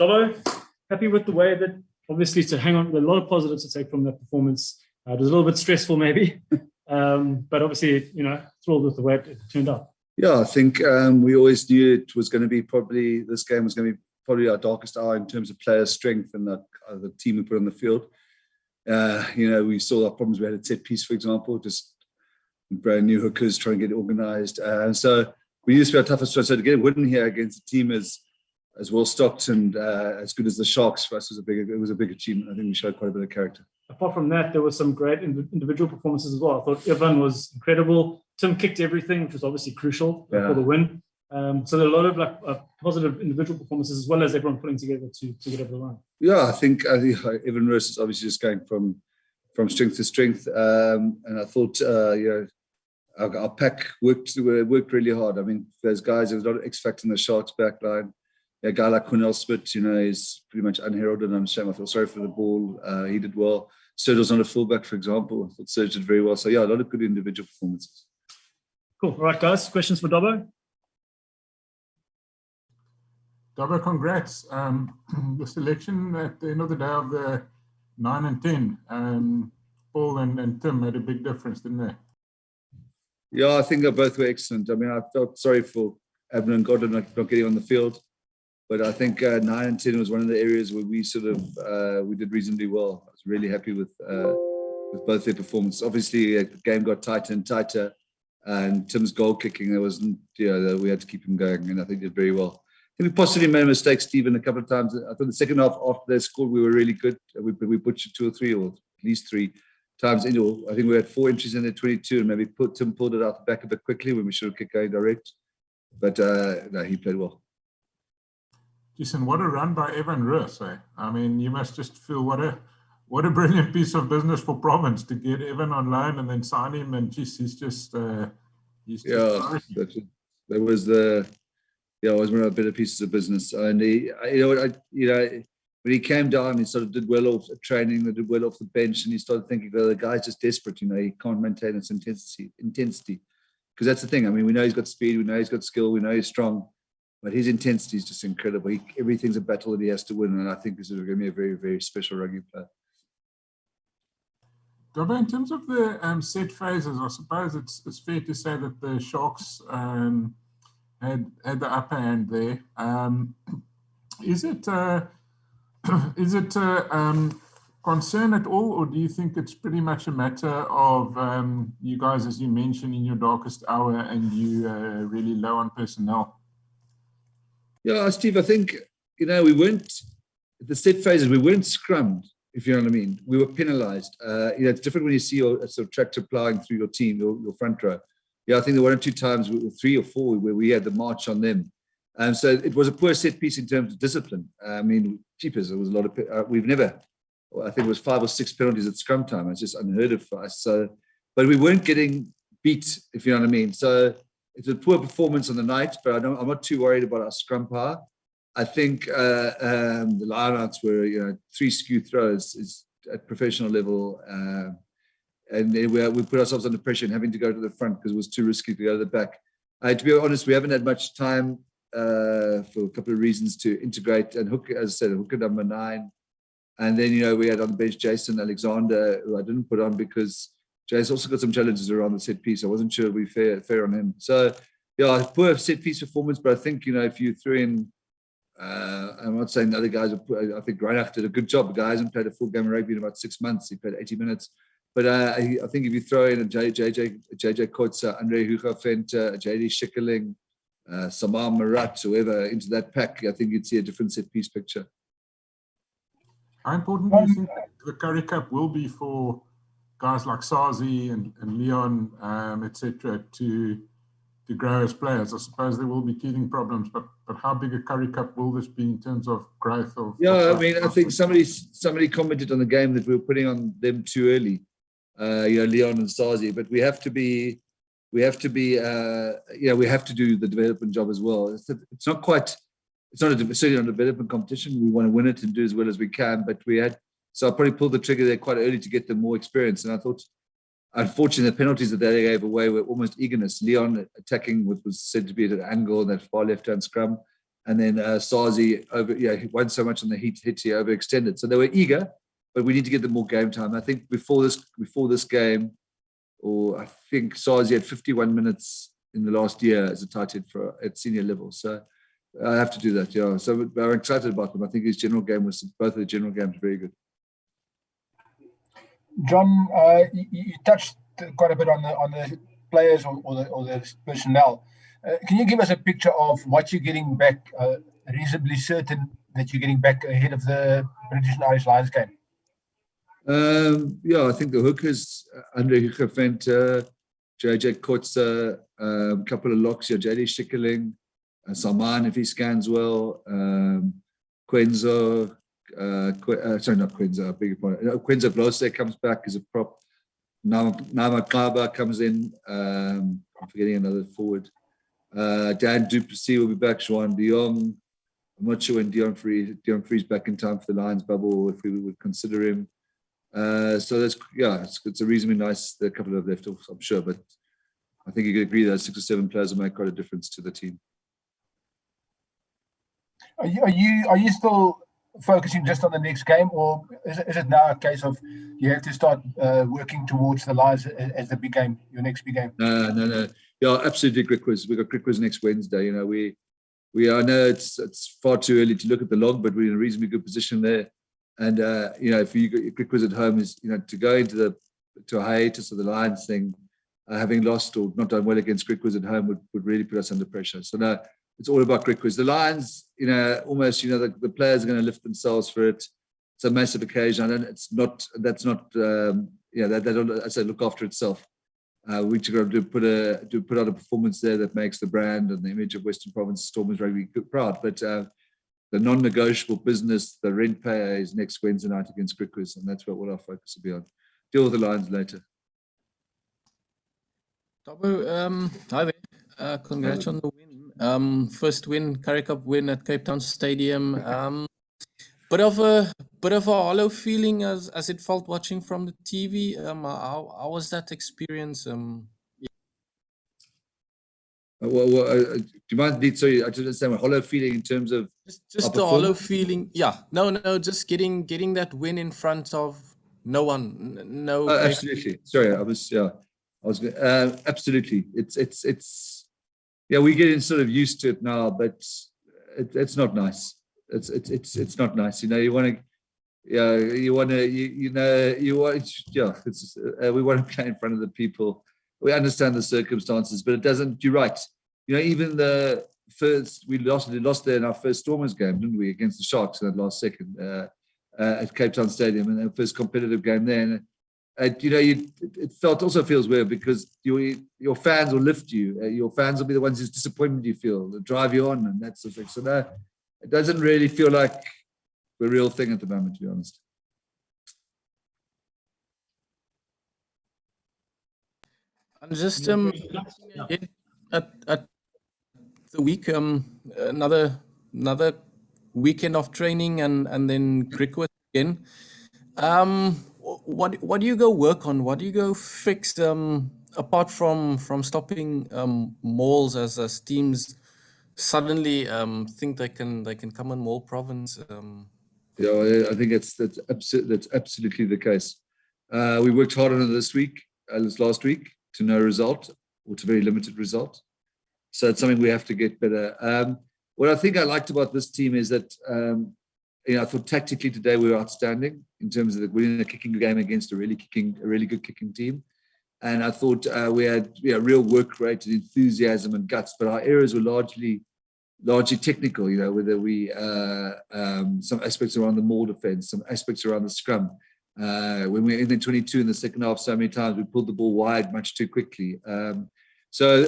Dobbo, happy with the way that, obviously, to hang on, a lot of positives to take from that performance. It was a little bit stressful, maybe, but obviously, thrilled with the way it turned out. Yeah, I think we always knew it was going to be this game was going to be probably our darkest hour in terms of player strength and the team we put on the field. We saw our problems. We had a set piece, for example, just brand new hookers trying to get organised. And so we used to be our toughest one. So to get a win here against a team as well stocked and as good as the Sharks for us was a big achievement. I think we showed quite a bit of character. Apart from that, there were some great individual performances as well. I thought Evan was incredible. Tim kicked everything, which was obviously crucial for the win. So there are a lot of positive individual performances as well as everyone putting together to get over the line. Yeah, I think Evan Ruth is obviously just going from strength to strength, and I thought our pack worked really hard. I mean, there's guys, there was a lot of X factor in the Sharks back line. A guy like Cornell Smith, is pretty much unheralded. I'm ashamed. I feel sorry for the ball. He did well. Serge's not a fullback, for example. I thought Serge did very well. So yeah, a lot of good individual performances. Cool. All right, guys. Questions for Dobbo? Dobbo, congrats. The selection at the end of the day of the 9 and 10, Paul and Tim made a big difference, didn't they? Yeah, I think they both were excellent. I mean, I felt sorry for Abner and Gordon not getting on the field. But I think 9 and 10 was one of the areas where we we did reasonably well. I was really happy with both their performances. Obviously, the game got tighter and tighter, and Tim's goal kicking, we had to keep him going, and I think he did very well. I think we possibly made a mistake, Stephen, a couple of times. I thought the second half after they scored, we were really good. We butchered 2 or 3, or at least 3 times into. I think we had 4 entries in there, 22, and maybe Tim pulled it out the back a bit quickly when we should have kicked going direct. But no, he played well. Jason, what a run by Evan Ruth, eh? I mean, you must just feel what a brilliant piece of business for Province to get Evan on loan and then sign him, and he's just that was one of the better pieces of business. And when he came down, he sort of did well off training, did well off the bench, and he started thinking, well, the guy's just desperate. He can't maintain his intensity, because that's the thing. I mean, we know he's got speed, we know he's got skill, we know he's strong. But his intensity is just incredible. Everything's a battle that he has to win, and I think this is going to be a very, very special rugby player. Dobbo, in terms of the set phases, I suppose it's fair to say that the Sharks had the upper hand there. Is it concern at all, or do you think it's pretty much a matter of you guys, as you mentioned, in your darkest hour, and you really low on personnel? Yeah, Steve, I think, we weren't, the set phases, we weren't scrummed, if you know what I mean. We were penalised. It's different when you see your sort of tractor ploughing through your team, your front row. Yeah, I think there were 1 or 2 times, 3 or 4, where we had the march on them. And so it was a poor set piece in terms of discipline. I mean, cheapers, there was a lot of, I think it was 5 or 6 penalties at scrum time. It's just unheard of for us. So, but we weren't getting beat, if you know what I mean. So it's a poor performance on the night, but I'm not too worried about our scrum power. I think the lineouts were, 3 skew throws is at professional level. And we put ourselves under pressure and having to go to the front because it was too risky to go to the back. To be honest, we haven't had much time for a couple of reasons to integrate. And hooker, as I said, hooker number 9. And then, we had on the bench Jason Alexander, who I didn't put on because Jay's also got some challenges around the set piece. I wasn't sure it would be fair on him. So, yeah, poor set piece performance, but I think, if you threw in, I'm not saying the other guys, I think Reinach did a good job. The guy hasn't played a full game of rugby in about 6 months. He played 80 minutes. But I think if you throw in a JJ Kotza, Andre Huchafent, JD Schikkeling, Samar Marat, whoever, into that pack, I think you'd see a different set piece picture. How important do you think the Currie Cup will be for guys like Sazi and Leon, etc., to grow as players? I suppose there will be teething problems, but how big a Currie Cup will this be in terms of growth? I mean, I think somebody commented on the game that we were putting on them too early, Leon and Sazi, but we have to do the development job as well. It's not certainly not a development competition. We want to win it and do as well as we can, but so I probably pulled the trigger there quite early to get them more experience. And I thought, unfortunately, the penalties that they gave away were almost eagerness. Leon attacking what was said to be at an angle, that far left-hand scrum. And then Sazi he won so much on the hit he overextended. So they were eager, but we need to get them more game time. I think before this game, or I think Sazi had 51 minutes in the last year as a tight head at senior level. So I have to do that, yeah. So I'm excited about them. I think his general game both of the general games very good. John, you touched quite a bit on the players or the personnel. Can you give us a picture of what you're getting back, reasonably certain that you're getting back ahead of the British and Irish Lions game? I think the hookers, Andre Hucheventer, JJ Kotze, a couple of locks here, JD Schickerling, Salman if he scans well, Quenzo, sorry, not Quenzo, I beg your pardon. Quenzo Blose comes back as a prop. Nama Kaba comes in. I'm forgetting another forward. Dan Duplessis will be back. Juan de Jong. I'm not sure when Dion Free's back in time for the Lions bubble, if we would consider him. So that's it's a reasonably nice. There are a couple of left, I'm sure, but I think you could agree that 6 or 7 players will make quite a difference to the team. Are you still focusing just on the next game, or is it now a case of you have to start working towards the Lions as the big game, your next big game? No. Yeah, absolutely. Crick Quiz. We've got Crick Quiz next Wednesday. You know, I know it's far too early to look at the log, but we're in a reasonably good position there. And if you got your Crick Quiz at home, is to go into a hiatus of the Lions thing, having lost or not done well against Crick Quiz at home would really put us under pressure. So no, it's all about Crick Quiz. The Lions, almost the players are going to lift themselves for it. It's a massive occasion, and I say look after itself. We just got to put out a performance there that makes the brand and the image of Western Province Stormers Rugby proud. But the non-negotiable business, the rent payer, is next Wednesday night against Crick Quiz, and that's what all our focus will be on. Deal with the Lions later. Dobbo, hi there. Congrats on the win. First win, Currie Cup win at Cape Town Stadium. Bit of a hollow feeling as it felt watching from the TV. How was that experience? Do you mind? Sorry, I didn't understand. A hollow feeling in terms of just a hollow feeling. Yeah, no, just getting that win in front of no one. No. Absolutely. Sorry, I was absolutely. It's we're getting sort of used to it now, but it's not nice. It's not nice. We want to play in front of the people. We understand the circumstances, but it doesn't. You're right. Even the first we lost there in our first Stormers game, didn't we, against the Sharks in that last second at Cape Town Stadium, and the first competitive game there. And it also feels weird because your fans will lift you. Your fans will be the ones whose disappointment you feel, they'll drive you on, and that sort of thing. So no, it doesn't really feel like the real thing at the moment, to be honest. I'm just at the week, another weekend of training and then cricket again. What do you go work on? What do you go fix? Apart from stopping malls as teams suddenly think they can come on Mall Province. I think that's absolutely the case. We worked hard on it this last week, to no result or to very limited result. So it's something we have to get better. What I think I liked about this team is that I thought tactically today we were outstanding in terms of winning a kicking game against a really good kicking team. And I thought we had real work rate and enthusiasm and guts, but our errors were largely technical. Whether we some aspects around the maul defense, some aspects around the scrum. When we were in the 22 in the second half, so many times we pulled the ball wide much too quickly. So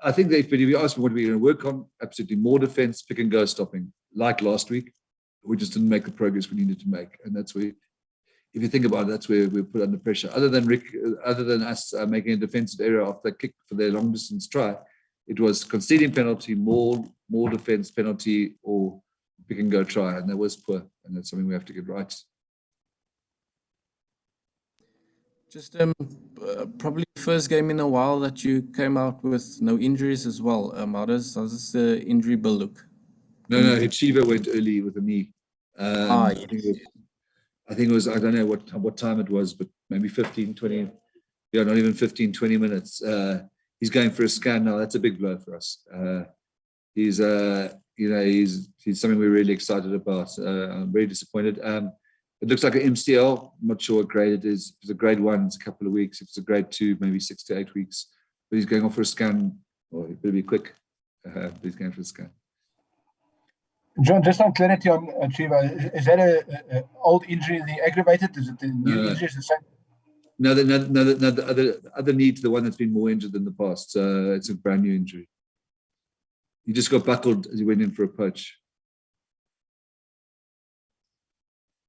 I think that if you ask me what we're going to work on, absolutely more defense, pick and go stopping, like last week. We just didn't make the progress we needed to make, and that's where, if you think about it, that's where we're put under pressure. Other than us making a defensive error after kick for their long distance try, it was conceding penalty, more defense penalty, or pick and go try, and that was poor, and that's something we have to get right. Just probably first game in a while that you came out with no injuries as well. How does the injury bill look No, Chiva went early with a knee. I think it was, I don't know what time it was, but maybe 15, 20, not even 15, 20 minutes. He's going for a scan now. That's a big blow for us. He's something we're really excited about. I'm very disappointed. It looks like an MCL. I'm not sure what grade it is. If it's a grade 1, it's a couple of weeks. If it's a grade 2, maybe 6 to 8 weeks. But he's going off for a scan. Well, he better be quick. He's going for a scan. John, just on clarity on Chiva, is that an old injury being aggravated? Is it the new injury? Is the same? No, the other knee to the one that's been more injured than the past. It's a brand new injury. He just got buckled as he went in for a poach.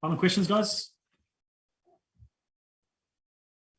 Final questions, guys?